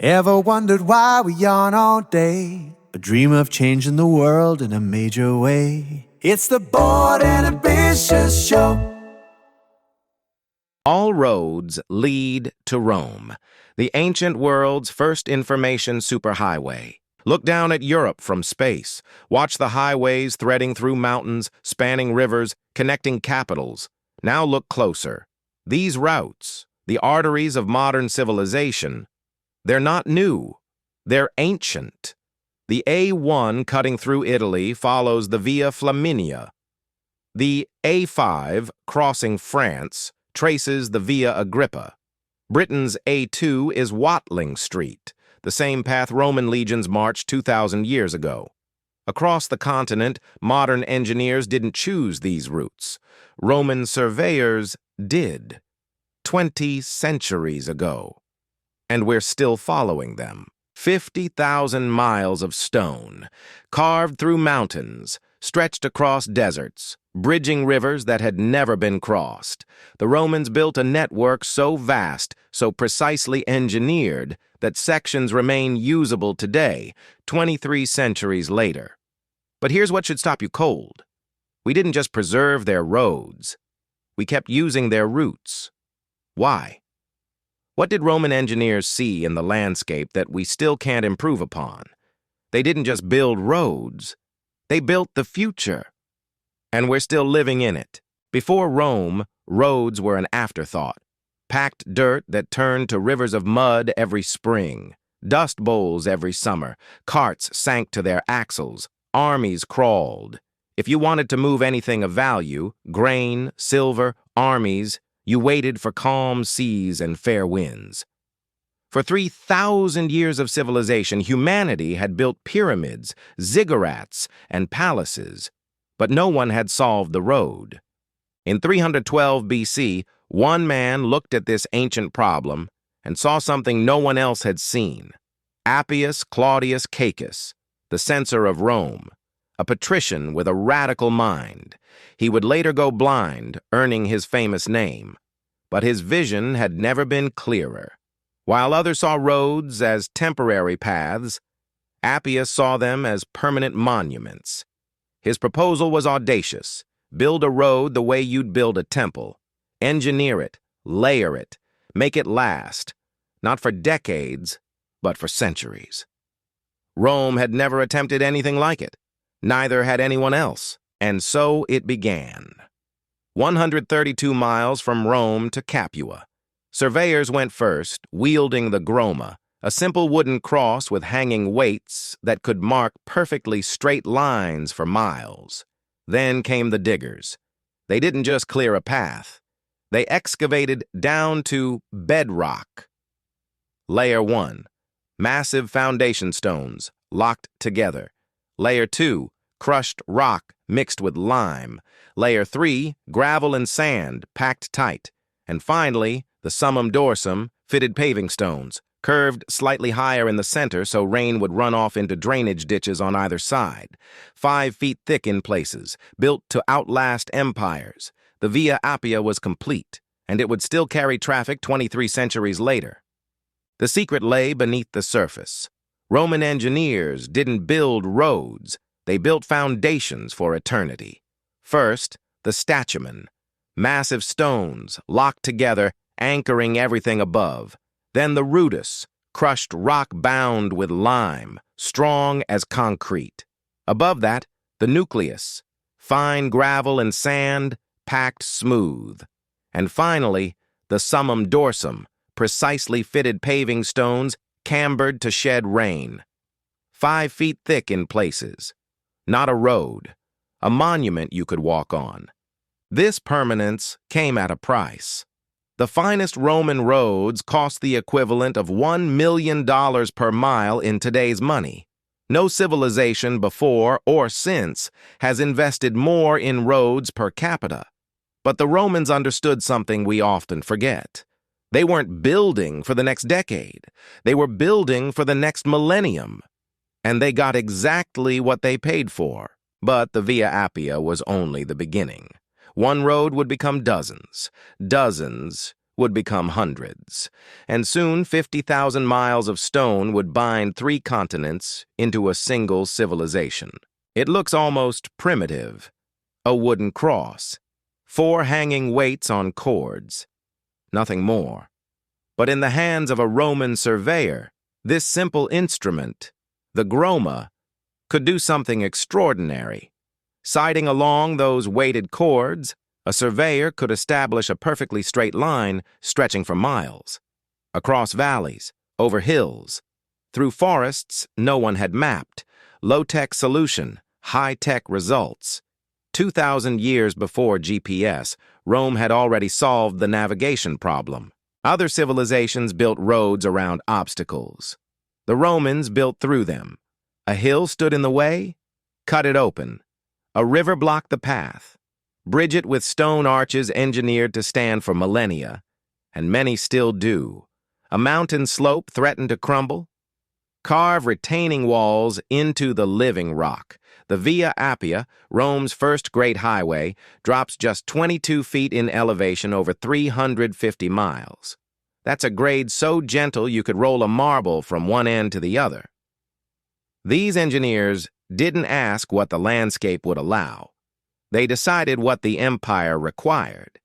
Ever wondered why we yawn all day, but dream of changing the world in a major way? It's the Bored and Ambitious Show. All roads lead to Rome, the ancient world's first information superhighway. Look down at Europe from space. Watch the highways threading through mountains, spanning rivers, connecting capitals. Now look closer. These routes, the arteries of modern civilization, they're not new. They're ancient. The A1 cutting through Italy follows the Via Flaminia. The A5 crossing France traces the Via Agrippa. Britain's A2 is Watling Street, the same path Roman legions marched 2,000 years ago. Across the continent, modern engineers didn't choose these routes. Roman surveyors did, 20 centuries ago. And we're still following them. 50,000 miles of stone, carved through mountains, stretched across deserts, bridging rivers that had never been crossed. The Romans built a network so vast, so precisely engineered, that sections remain usable today, 23 centuries later. But here's what should stop you cold. We didn't just preserve their roads. We kept using their routes. Why? What did Roman engineers see in the landscape that we still can't improve upon? They didn't just build roads. They built the future. And we're still living in it. Before Rome, roads were an afterthought. Packed dirt that turned to rivers of mud every spring. Dust bowls every summer. Carts sank to their axles. Armies crawled. If you wanted to move anything of value, grain, silver, armies, you waited for calm seas and fair winds. For 3,000 years of civilization, humanity had built pyramids, ziggurats, and palaces, but no one had solved the road. In 312 BC, one man looked at this ancient problem and saw something no one else had seen. Appius Claudius Caecus, the censor of Rome, a patrician with a radical mind. He would later go blind, earning his famous name. But his vision had never been clearer. While others saw roads as temporary paths, Appius saw them as permanent monuments. His proposal was audacious. Build a road the way you'd build a temple. Engineer it, layer it, make it last, not for decades, but for centuries. Rome had never attempted anything like it. Neither had anyone else. And so it began. 132 miles from Rome to Capua. Surveyors went first, wielding the groma, a simple wooden cross with hanging weights that could mark perfectly straight lines for miles. Then came the diggers. They didn't just clear a path. They excavated down to bedrock. Layer 1, massive foundation stones, locked together. Layer 2, crushed rock mixed with lime. Layer 3, gravel and sand, packed tight. And finally, the summum dorsum, fitted paving stones, curved slightly higher in the center so rain would run off into drainage ditches on either side. 5 feet thick in places, built to outlast empires. The Via Appia was complete, and it would still carry traffic 23 centuries later. The secret lay beneath the surface. Roman engineers didn't build roads. They built foundations for eternity. First, the statumen, massive stones locked together, anchoring everything above. Then the rudus, crushed rock bound with lime, strong as concrete. Above that, the nucleus, fine gravel and sand, packed smooth. And finally, the summum dorsum, precisely fitted paving stones, cambered to shed rain. 5 feet thick in places. Not a road, a monument you could walk on. This permanence came at a price. The finest Roman roads cost the equivalent of $1 million per mile in today's money. No civilization before or since has invested more in roads per capita. But the Romans understood something we often forget. They weren't building for the next decade. They were building for the next millennium. And they got exactly what they paid for. But the Via Appia was only the beginning. One road would become dozens. Dozens would become hundreds, and soon 50,000 miles of stone would bind 3 continents into a single civilization. It looks almost primitive. A wooden cross, 4 hanging weights on cords, nothing more. But in the hands of a Roman surveyor, this simple instrument, the groma, could do something extraordinary. Sighting along those weighted cords, a surveyor could establish a perfectly straight line stretching for miles, across valleys, over hills, through forests no one had mapped. Low-tech solution, high-tech results. 2,000 years before GPS, Rome had already solved the navigation problem. Other civilizations built roads around obstacles. The Romans built through them. A hill stood in the way? Cut it open. A river blocked the path. Bridge it with stone arches engineered to stand for millennia, and many still do. A mountain slope threatened to crumble? Carve retaining walls into the living rock. The Via Appia, Rome's first great highway, drops just 22 feet in elevation over 350 miles. That's a grade so gentle you could roll a marble from one end to the other. These engineers didn't ask what the landscape would allow. They decided what the empire required.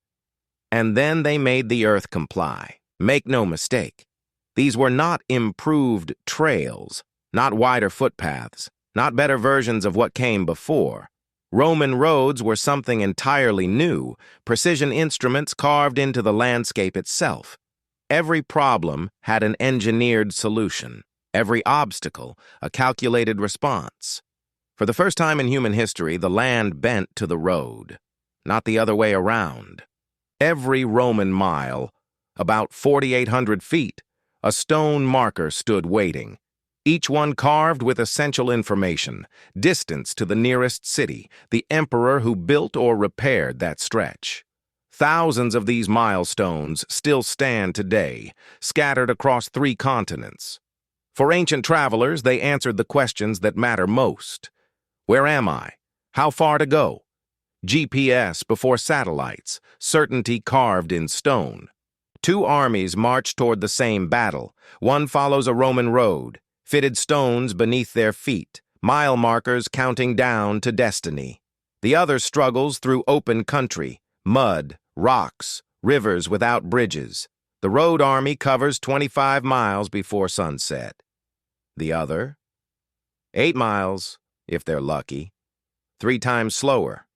And then they made the earth comply. Make no mistake. These were not improved trails, not wider footpaths, not better versions of what came before. Roman roads were something entirely new, precision instruments carved into the landscape itself. Every problem had an engineered solution. Every obstacle, a calculated response. For the first time in human history, the land bent to the road, not the other way around. Every Roman mile, about 4,800 feet, a stone marker stood waiting, each one carved with essential information, distance to the nearest city, the emperor who built or repaired that stretch. Thousands of these milestones still stand today, scattered across 3 continents. For ancient travelers, they answered the questions that matter most. Where am I? How far to go? GPS before satellites, certainty carved in stone. 2 armies march toward the same battle. One follows a Roman road, fitted stones beneath their feet, mile markers counting down to destiny. The other struggles through open country, mud, rocks, rivers without bridges. The road army covers 25 miles before sunset. The other? 8 miles, if they're lucky. 3 times slower.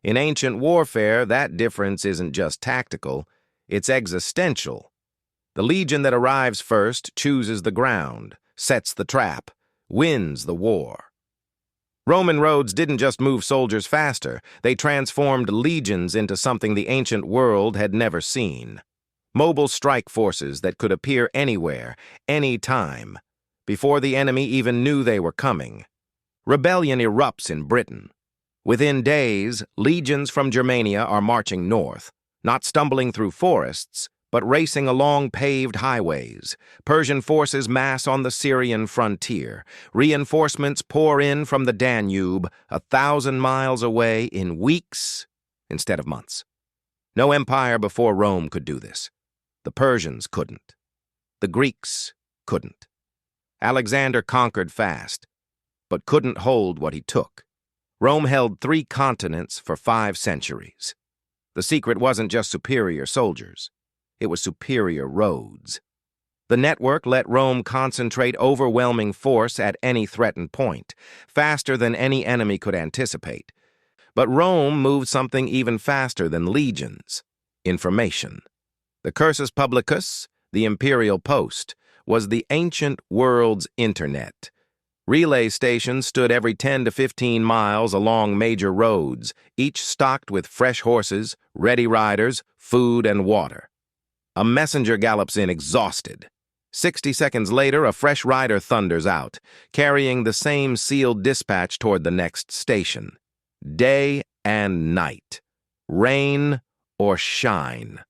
In ancient warfare, that difference isn't just tactical, it's existential. The legion that arrives first chooses the ground, sets the trap, wins the war. Roman roads didn't just move soldiers faster, they transformed legions into something the ancient world had never seen. Mobile strike forces that could appear anywhere, any time, before the enemy even knew they were coming. Rebellion erupts in Britain. Within days, legions from Germania are marching north, not stumbling through forests, but racing along paved highways. Persian forces mass on the Syrian frontier. Reinforcements pour in from the Danube, 1,000 miles away, in weeks instead of months. No empire before Rome could do this. The Persians couldn't. The Greeks couldn't. Alexander conquered fast, but couldn't hold what he took. Rome held 3 continents for 5 centuries. The secret wasn't just superior soldiers. It was superior roads. The network let Rome concentrate overwhelming force at any threatened point, faster than any enemy could anticipate. But Rome moved something even faster than legions: information. The cursus publicus, the imperial post, was the ancient world's internet. Relay stations stood every 10 to 15 miles along major roads, each stocked with fresh horses, ready riders, food, and water. A messenger gallops in exhausted. 60 seconds later, a fresh rider thunders out, carrying the same sealed dispatch toward the next station. Day and night. Rain or shine.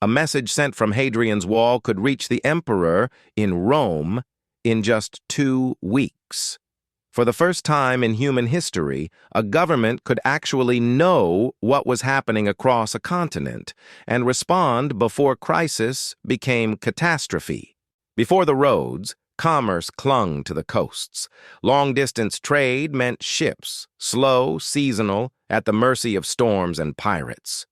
A message sent from Hadrian's Wall could reach the emperor in Rome in just 2 weeks. For the first time in human history, a government could actually know what was happening across a continent and respond before crisis became catastrophe. Before the roads, commerce clung to the coasts. Long-distance trade meant ships, slow, seasonal, at the mercy of storms and pirates.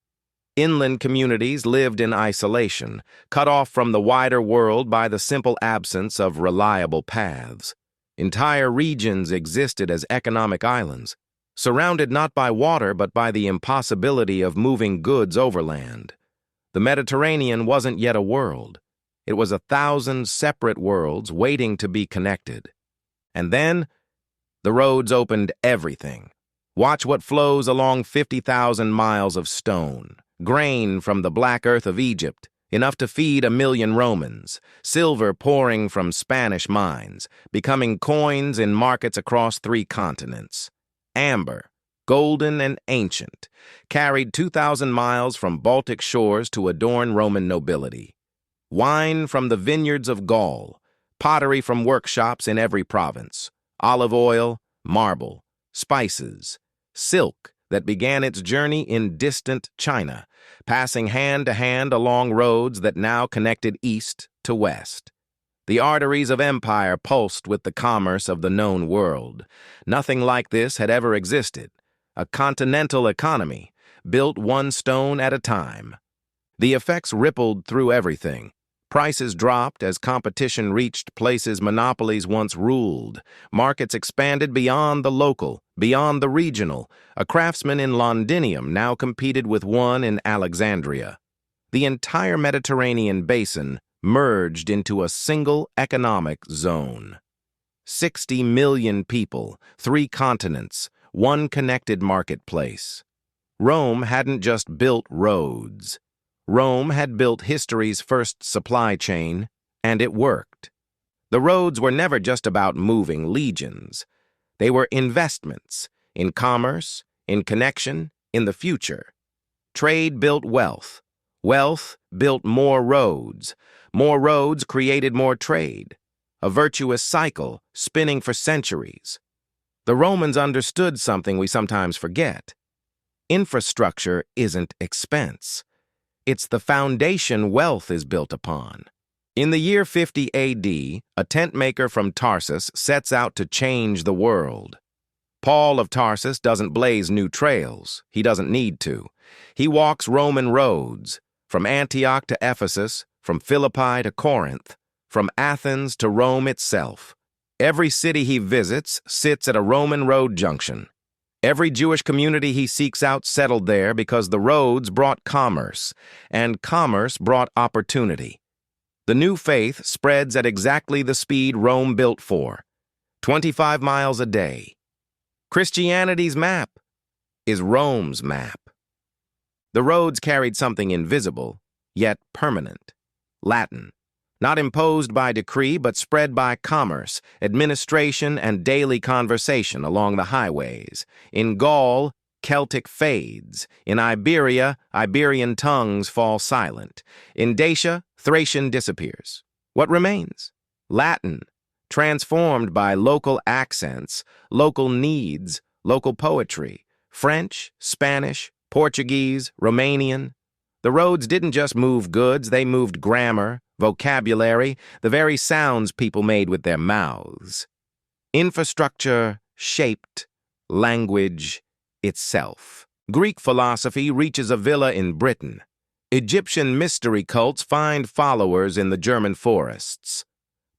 Inland communities lived in isolation, cut off from the wider world by the simple absence of reliable paths. Entire regions existed as economic islands, surrounded not by water but by the impossibility of moving goods overland. The Mediterranean wasn't yet a world. It was 1,000 separate worlds waiting to be connected. And then, the roads opened everything. Watch what flows along 50,000 miles of stone. Grain from the black earth of Egypt, enough to feed 1 million Romans, silver pouring from Spanish mines, becoming coins in markets across 3 continents. Amber, golden and ancient, carried 2,000 miles from Baltic shores to adorn Roman nobility. Wine from the vineyards of Gaul, pottery from workshops in every province, olive oil, marble, spices, silk that began its journey in distant China, passing hand to hand along roads that now connected east to west. The arteries of empire pulsed with the commerce of the known world. Nothing like this had ever existed. A continental economy, built one stone at a time. The effects rippled through everything. Prices dropped as competition reached places monopolies once ruled. Markets expanded beyond the local, beyond the regional. A craftsman in Londinium now competed with one in Alexandria. The entire Mediterranean basin merged into a single economic zone. 60 million people, 3 continents, one connected marketplace. Rome hadn't just built roads. Rome had built history's first supply chain, and it worked. The roads were never just about moving legions. They were investments in commerce, in connection, in the future. Trade built wealth. Wealth built more roads. More roads created more trade. A virtuous cycle spinning for centuries. The Romans understood something we sometimes forget. Infrastructure isn't expense. It's the foundation wealth is built upon. In the year 50 AD, a tent maker from Tarsus sets out to change the world. Paul of Tarsus doesn't blaze new trails. He doesn't need to. He walks Roman roads, from Antioch to Ephesus, from Philippi to Corinth, from Athens to Rome itself. Every city he visits sits at a Roman road junction. Every Jewish community he seeks out settled there because the roads brought commerce, and commerce brought opportunity. The new faith spreads at exactly the speed Rome built for, 25 miles a day. Christianity's map is Rome's map. The roads carried something invisible, yet permanent. Latin, not imposed by decree but spread by commerce, administration, and daily conversation along the highways. In Gaul, Celtic fades. In Iberia, Iberian tongues fall silent. In Dacia, Thracian disappears. What remains? Latin, transformed by local accents, local needs, local poetry. French, Spanish, Portuguese, Romanian. The roads didn't just move goods, they moved grammar, vocabulary, the very sounds people made with their mouths. Infrastructure shaped language itself. Greek philosophy reaches a villa in Britain. Egyptian mystery cults find followers in the German forests.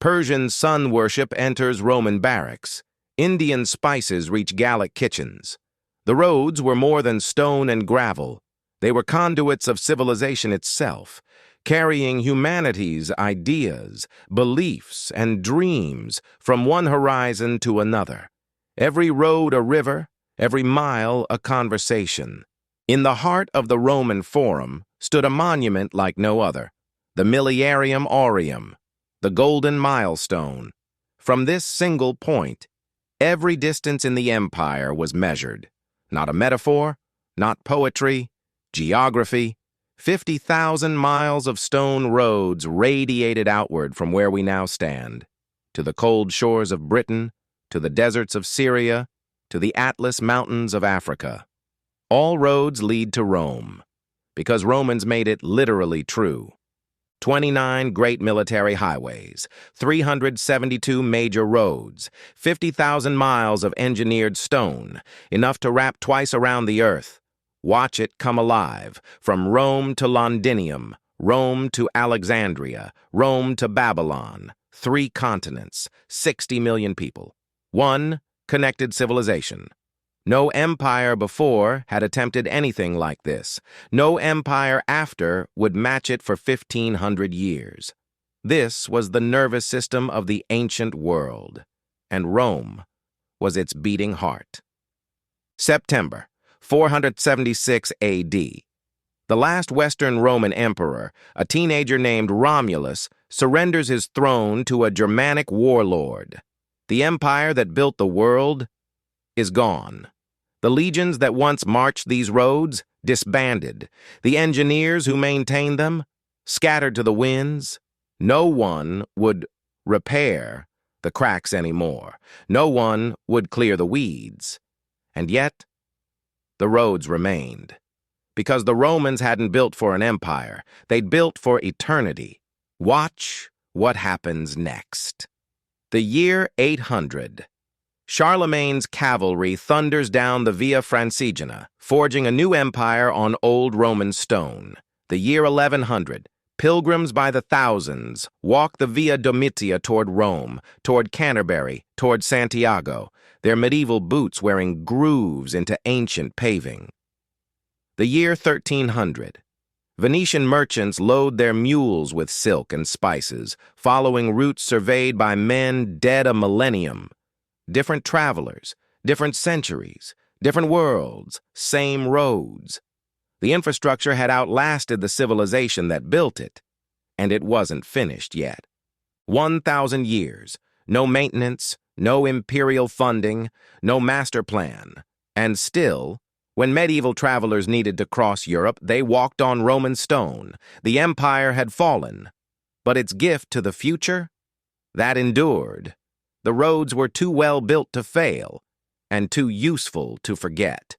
Persian sun worship enters Roman barracks. Indian spices reach Gallic kitchens. The roads were more than stone and gravel. They were conduits of civilization itself, carrying humanity's ideas, beliefs, and dreams from one horizon to another. Every road a river, every mile a conversation. In the heart of the Roman Forum stood a monument like no other, the Miliarium Aureum, the Golden Milestone. From this single point, every distance in the empire was measured. Not a metaphor, not poetry, geography. 50,000 miles of stone roads radiated outward from where we now stand, to the cold shores of Britain, to the deserts of Syria, to the Atlas Mountains of Africa. All roads lead to Rome, because Romans made it literally true. 29 great military highways, 372 major roads, 50,000 miles of engineered stone, enough to wrap twice around the earth. Watch it come alive, from Rome to Londinium, Rome to Alexandria, Rome to Babylon. 3 continents, 60 million people. 1 connected civilization. No empire before had attempted anything like this. No empire after would match it for 1,500 years. This was the nervous system of the ancient world, and Rome was its beating heart. September 476 A.D. The last Western Roman emperor, a teenager named Romulus, surrenders his throne to a Germanic warlord. The empire that built the world is gone. The legions that once marched these roads disbanded. The engineers who maintained them scattered to the winds. No one would repair the cracks anymore. No one would clear the weeds. And yet, the roads remained. Because the Romans hadn't built for an empire. They'd built for eternity. Watch what happens next. The year 800. Charlemagne's cavalry thunders down the Via Francigena, forging a new empire on old Roman stone. The year 1100. Pilgrims by the thousands walk the Via Domitia toward Rome, toward Canterbury, toward Santiago, their medieval boots wearing grooves into ancient paving. The year 1300. Venetian merchants load their mules with silk and spices, following routes surveyed by men dead a millennium. Different travelers, different centuries, different worlds, same roads. The infrastructure had outlasted the civilization that built it, and it wasn't finished yet. 1,000 years, no maintenance, no imperial funding, no master plan, and still, when medieval travelers needed to cross Europe, they walked on Roman stone. The empire had fallen, but its gift to the future, that endured. The roads were too well built to fail, and too useful to forget.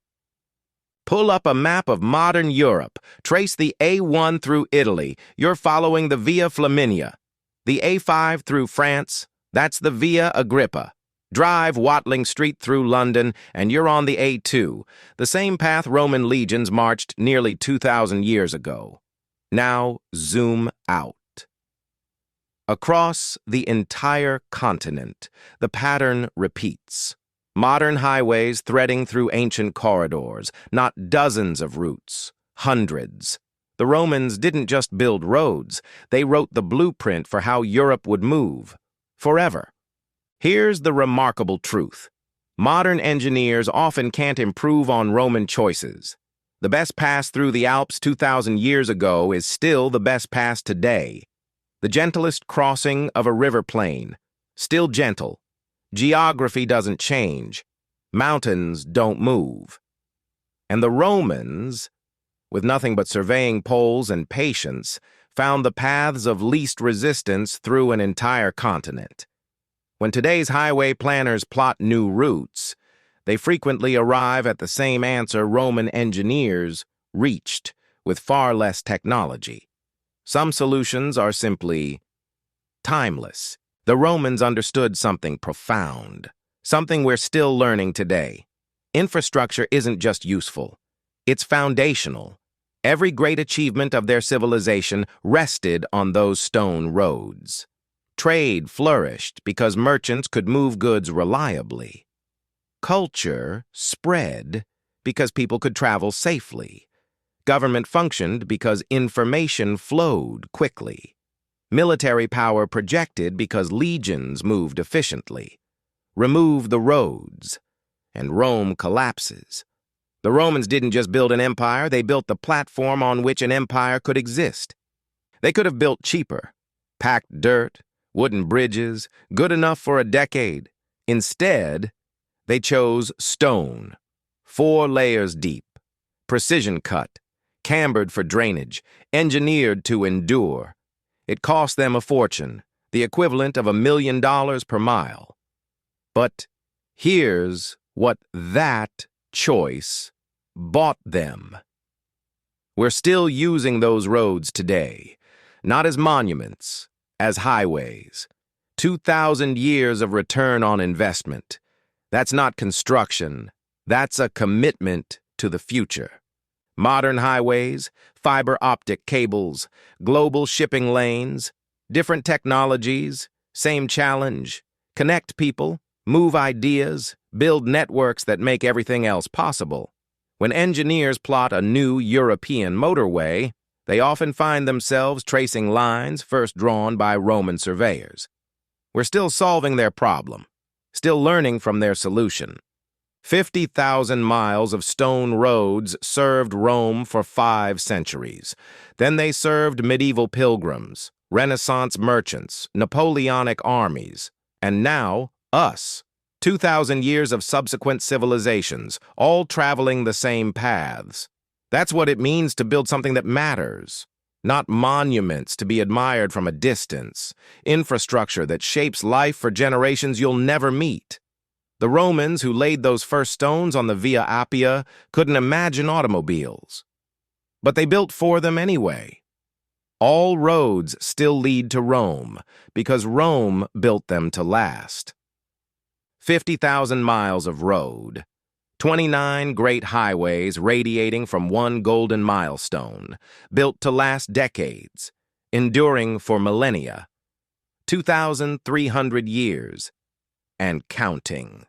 Pull up a map of modern Europe. Trace the A1 through Italy. You're following the Via Flaminia. The A5 through France, that's the Via Agrippa. Drive Watling Street through London, and you're on the A2, the same path Roman legions marched nearly 2,000 years ago. Now zoom out. Across the entire continent, the pattern repeats. Modern highways threading through ancient corridors, not dozens of routes, hundreds. The Romans didn't just build roads, they wrote the blueprint for how Europe would move, forever. Here's the remarkable truth. Modern engineers often can't improve on Roman choices. The best pass through the Alps 2,000 years ago is still the best pass today. The gentlest crossing of a river plain, still gentle. Geography doesn't change. Mountains don't move. And the Romans, with nothing but surveying poles and patience, found the paths of least resistance through an entire continent. When today's highway planners plot new routes, they frequently arrive at the same answer Roman engineers reached with far less technology. Some solutions are simply timeless. The Romans understood something profound, something we're still learning today. Infrastructure isn't just useful, it's foundational. Every great achievement of their civilization rested on those stone roads. Trade flourished because merchants could move goods reliably. Culture spread because people could travel safely. Government functioned because information flowed quickly. Military power projected because legions moved efficiently. Remove the roads, and Rome collapses. The Romans didn't just build an empire, they built the platform on which an empire could exist. They could have built cheaper, packed dirt, wooden bridges, good enough for a decade. Instead, they chose stone, 4 layers deep, precision cut, cambered for drainage, engineered to endure. It cost them a fortune, the equivalent of $1 million per mile. But Here's what that choice bought them. We're still using those roads today, not as monuments, as highways. 2,000 years of return on investment. That's not construction, that's a commitment to the future. Modern highways, fiber optic cables, global shipping lanes, different technologies, same challenge. Connect people, move ideas, build networks that make everything else possible. When engineers plot a new European motorway, they often find themselves tracing lines first drawn by Roman surveyors. We're still solving their problem, still learning from their solution. 50,000 miles of stone roads served Rome for 5 centuries. Then they served medieval pilgrims, Renaissance merchants, Napoleonic armies, and now us. 2,000 years of subsequent civilizations, all traveling the same paths. That's what it means to build something that matters. Not monuments to be admired from a distance. Infrastructure that shapes life for generations you'll never meet. The Romans who laid those first stones on the Via Appia couldn't imagine automobiles. But they built for them anyway. All roads still lead to Rome, because Rome built them to last. 50,000 miles of road. 29 great highways radiating from one golden milestone, built to last decades, enduring for millennia. 2,300 years, and counting.